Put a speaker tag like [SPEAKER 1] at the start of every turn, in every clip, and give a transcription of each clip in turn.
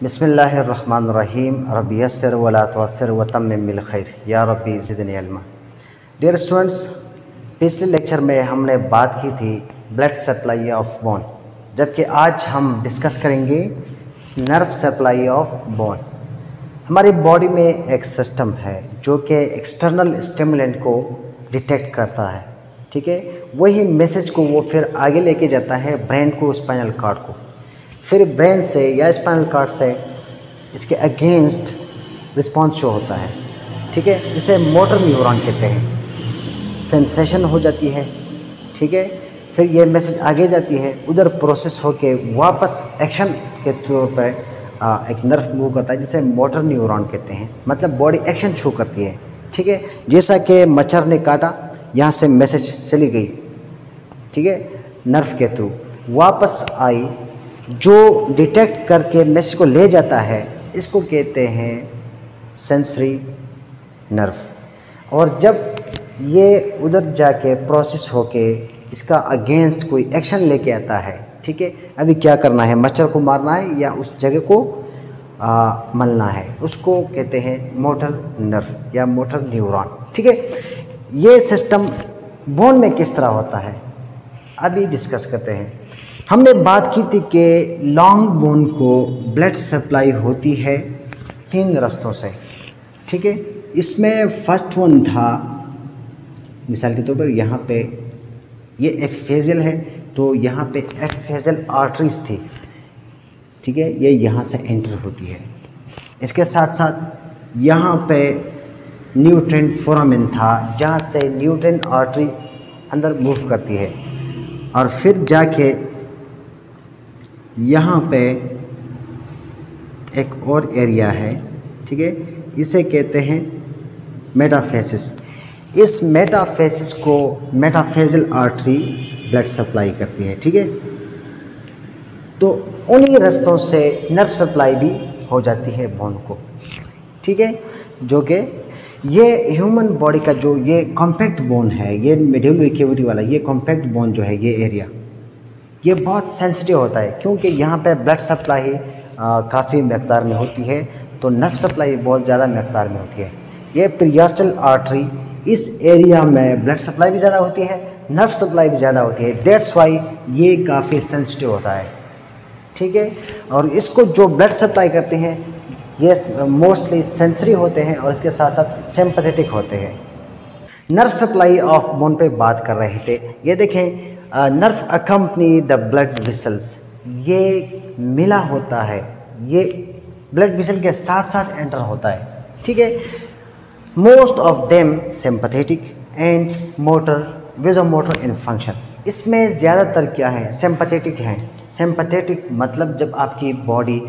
[SPEAKER 1] बिस्मिल्लाहिर्रहमानिर्रहीम रब्बी यस्सिर वला तुअस्सिर व तम्मिम बिल खैर या रब्बी ज़िदनी इल्मा। डियर स्टूडेंट्स, पिछले लेक्चर में हमने बात की थी ब्लड सप्लाई ऑफ बोन, जबकि आज हम डिस्कस करेंगे नर्व सप्लाई ऑफ बोन। हमारी बॉडी में एक सिस्टम है जो कि एक्सटर्नल स्टिमुलेंट को डिटेक्ट करता है, ठीक है। वही मैसेज को वो फिर आगे लेके जाता है ब्रेन को, स्पाइनल कॉर्ड को। फिर ब्रेन से या स्पाइनल कॉर्ड से इसके अगेंस्ट रिस्पांस शो होता है, ठीक है, जिसे मोटर न्यूरॉन कहते हैं। सेंसेशन हो जाती है, ठीक है। फिर ये मैसेज आगे जाती है, उधर प्रोसेस होके वापस एक्शन के तौर पर एक नर्व मूव करता है जिसे मोटर न्यूरॉन कहते हैं। मतलब बॉडी एक्शन शो करती है, ठीक है। जैसा कि मच्छर ने काटा, यहाँ से मैसेज चली गई, ठीक है, नर्व के थ्रू वापस आई, जो डिटेक्ट करके मैसेज को ले जाता है, इसको कहते हैं सेंसरी नर्व। और जब ये उधर जाके प्रोसेस होके इसका अगेंस्ट कोई एक्शन लेके आता है, ठीक है। अभी क्या करना है, मच्छर को मारना है या उस जगह को मलना है, उसको कहते हैं मोटर नर्व या मोटर न्यूरॉन, ठीक है। ये सिस्टम बोन में किस तरह होता है अभी डिस्कस करते हैं। हमने बात की थी कि लॉन्ग बोन को ब्लड सप्लाई होती है 3 रास्तों से, ठीक है। इसमें फर्स्ट वन था, मिसाल के तौर पर यहाँ पे ये एपिफेजियल है, तो यहाँ पे एपिफेजियल आर्टरीज थी, ठीक है, ये यहाँ से एंटर होती है। इसके साथ साथ यहाँ पे न्यूट्रेंट फोरामेन था, जहाँ से न्यूट्रेंट आर्टरी अंदर मूव करती है। और फिर जाके यहाँ पे एक और एरिया है, ठीक है, इसे कहते हैं मेटाफेसिस। इस मेटाफेसिस को मेटाफेजियल आर्टरी ब्लड सप्लाई करती है, ठीक है। तो उन्हीं रास्तों से नर्व सप्लाई भी हो जाती है बोन को, ठीक है। जो कि ये ह्यूमन बॉडी का जो ये कॉम्पैक्ट बोन है, ये मेडुलरी कैविटी वाला ये कॉम्पैक्ट बोन जो है, ये एरिया ये बहुत सेंसिटिव होता है, क्योंकि यहाँ पे ब्लड सप्लाई काफ़ी मकदार में होती है, तो नर्व सप्लाई बहुत ज़्यादा मकदार में होती है। ये पेरियास्टल आर्टरी, इस एरिया में ब्लड सप्लाई भी ज़्यादा होती है, नर्व सप्लाई भी ज़्यादा होती है। दैट्स वाई ये काफ़ी सेंसिटिव होता है, ठीक है। और इसको जो ब्लड सप्लाई करते हैं ये मोस्टली सेंसरी होते हैं और इसके साथ साथ सिंपैथेटिक होते हैं। नर्व सप्लाई ऑफ बोन पे बात कर रहे थे। ये देखें, nerve accompany the blood vessels, ये मिला होता है, ये ब्लड वेसल के साथ साथ एंटर होता है, ठीक है। Most of them sympathetic and motor vasomotor in function. इसमें ज़्यादातर क्या है, सिंपैथेटिक हैं। सिंपैथेटिक मतलब जब आपकी बॉडी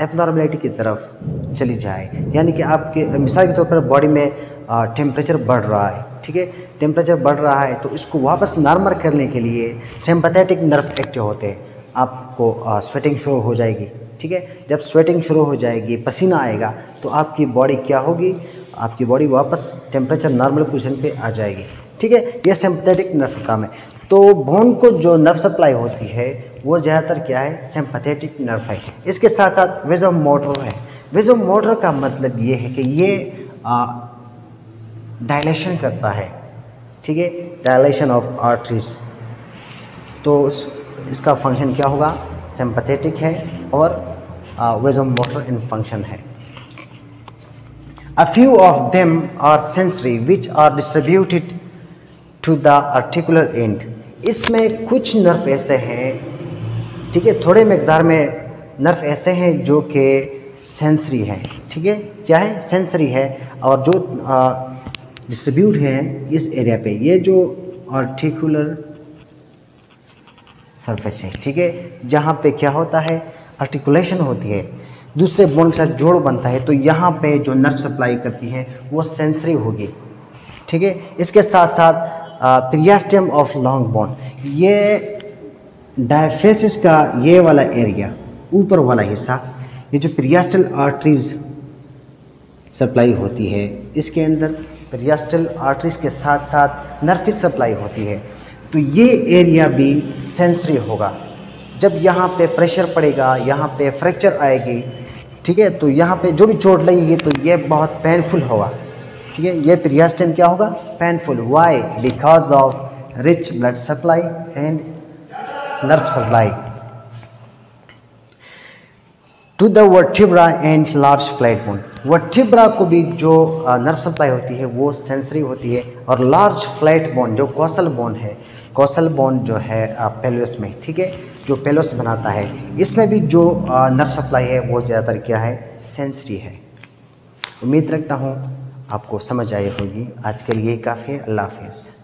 [SPEAKER 1] एबनॉर्मलिटी की तरफ चली जाए, यानी कि आपके मिसाल के तौर पर बॉडी में टेम्परेचर बढ़ रहा है, ठीक है, टेम्परेचर बढ़ रहा है, तो इसको वापस नॉर्मल करने के लिए सिंपैथेटिक नर्व एक्टिव होते हैं। आपको स्वेटिंग शुरू हो जाएगी, ठीक है। जब स्वेटिंग शुरू हो जाएगी, पसीना आएगा, तो आपकी बॉडी क्या होगी, आपकी बॉडी वापस टेम्परेचर नॉर्मल पोजीशन पे आ जाएगी, ठीक है। ये सिंपैथेटिक नर्व का काम है। तो बोन को जो नर्व सप्लाई होती है वो ज़्यादातर क्या है, सिंपैथेटिक नर्व है। इसके साथ साथ वेजोमोटर है। वेजोमोटर का मतलब ये है कि ये डायलेशन करता है, ठीक है, डायलेशन ऑफ आर्टरीज। तो इसका फंक्शन क्या होगा, सिंपैथेटिक है और वेजोमोटर इन फंक्शन है। A few of them are sensory which are distributed to the articular end। इसमें कुछ नर्व ऐसे हैं, ठीक है, थोड़े मकदार में नर्व ऐसे हैं जो कि सेंसरी हैं, ठीक है। क्या है, सेंसरी है, और जो डिस्ट्रीब्यूट है इस एरिया पे, ये जो आर्टिकुलर सरफेस है, ठीक है, जहाँ पे क्या होता है, आर्टिकुलेशन होती है, दूसरे बोन के साथ जोड़ बनता है, तो यहाँ पे जो नर्व सप्लाई करती है वो सेंसरी होगी, ठीक है। इसके साथ साथ पेरियास्टियम ऑफ लॉन्ग बोन, ये डायफेसिस का ये वाला एरिया, ऊपर वाला हिस्सा, ये जो पेरियास्टल आर्टरीज सप्लाई होती है, इसके अंदर पेरियास्टल आर्टरीज के साथ साथ नर्व सप्लाई होती है, तो ये एरिया भी सेंसरी होगा। जब यहाँ पे प्रेशर पड़ेगा, यहाँ पे फ्रैक्चर आएगी, ठीक है। तो यहाँ पे जो भी चोट लगेगी तो ये बहुत पेनफुल होगा, ठीक है। ये प्रीवियस टेंस क्या होगा? Painful. Why? Because of rich blood supply and nerve supply to the vertebra and large flat bone. Vertebra को भी जो नर्व सप्लाई होती है वो सेंसरी होती है, और लार्ज फ्लैट बोन जो कॉसल बोन है, कॉसल बोन जो है पेल्विस में, ठीक है, जो पेल्विस बनाता है, इसमें भी जो नर्व सप्लाई है वो ज़्यादातर क्या है? सेंसरी है। उम्मीद रखता हूँ आपको समझ आई होगी। आज के लिए काफ़ी है। अल्लाह हाफिज़।